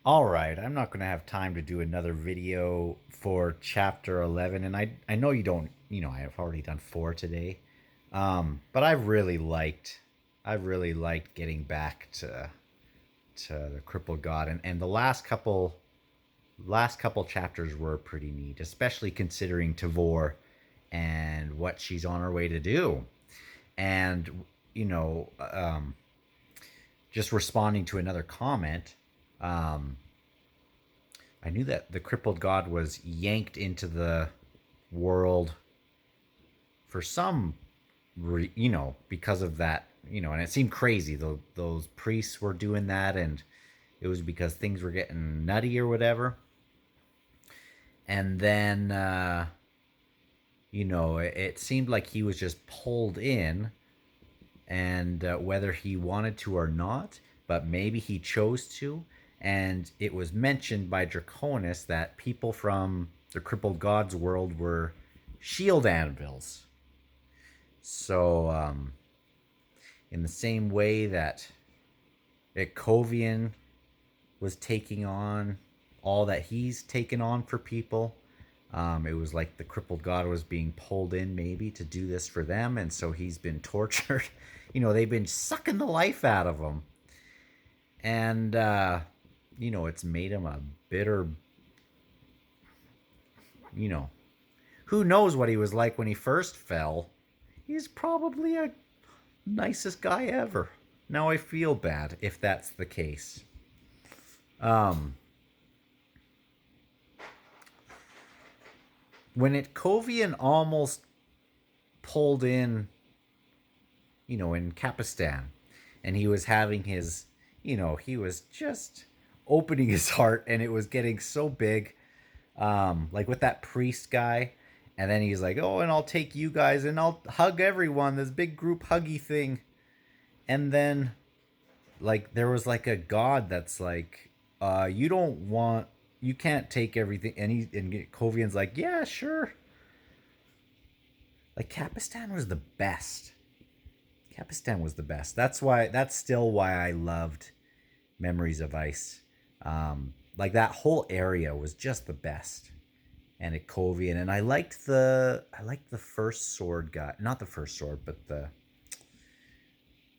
All right, I'm not going to have time to do another video for chapter 11, and I know you don't, I've already done 4 today. But I've really liked getting back to the Crippled God, and the last couple chapters were pretty neat, especially considering Tavor and what she's on her way to do. And you know, just responding to another comment, um, I knew that the Crippled God was yanked into the world for some, because of that, and it seemed crazy. Those priests were doing that, and it was because things were getting nutty or whatever. And then, it seemed like he was just pulled in, and whether he wanted to or not, but maybe he chose to. And it was mentioned by Draconis that people from the Crippled Gods world were shield anvils. So, in the same way that Ikovian was taking on all that he's taken on for people, it was like the Crippled God was being pulled in maybe to do this for them, and so he's been tortured. They've been sucking the life out of him, and it's made him a bitter. You know, who knows what he was like when he first fell? He's probably a nicest guy ever. Now I feel bad if that's the case. Um, when Kovian almost pulled in Capistan, and he was having his, he was just opening his heart, and it was getting so big, like with that priest guy. And then he's like, oh, and I'll take you guys and I'll hug everyone, this big group huggy thing. And then, like, there was like a god that's like, you can't take everything. And Kovian's like, yeah, sure. Like, Capistan was the best. Capistan was the best. That's still why I loved Memories of Ice. Like, that whole area was just the best. And Kovian, and I liked the first sword guy, not the first sword, but the,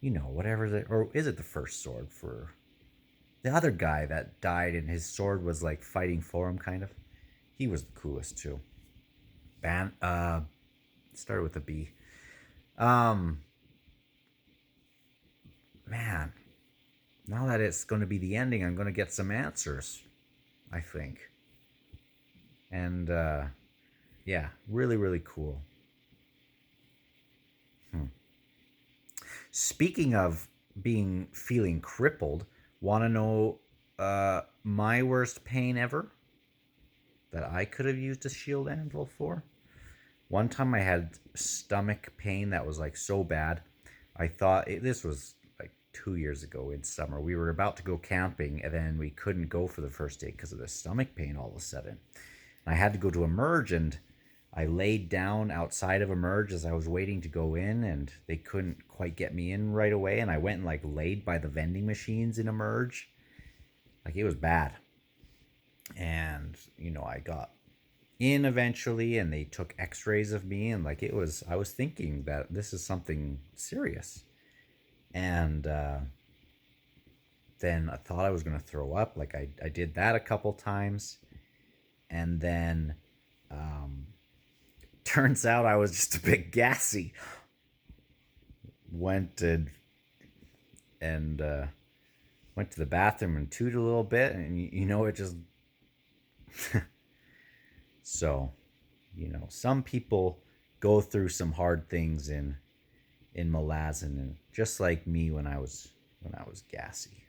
whatever or is it the first sword for the other guy that died and his sword was like fighting for him, kind of. He was the coolest too. Ban Started with a B. Um Man, now that it's going to be the ending, I'm going to get some answers, I think. And yeah, really, really cool. Hmm. Speaking of feeling crippled, want to know my worst pain ever that I could have used a shield anvil for? One time I had stomach pain that was like so bad. This was like 2 years ago in summer. We were about to go camping, and then we couldn't go for the first day because of the stomach pain all of a sudden. And I had to go to Emerge, and I laid down outside of Emerge as I was waiting to go in, and they couldn't quite get me in right away. And I went and like laid by the vending machines in Emerge. Like, it was bad. And, I got in eventually, and they took x-rays of me, and like, I was thinking that this is something serious. And then I thought I was going to throw up. Like, I did that a couple times. And then turns out I was just a bit gassy. Went and went to the bathroom and tooted a little bit, and it just so, some people go through some hard things in Malazan, and just like me when I was gassy.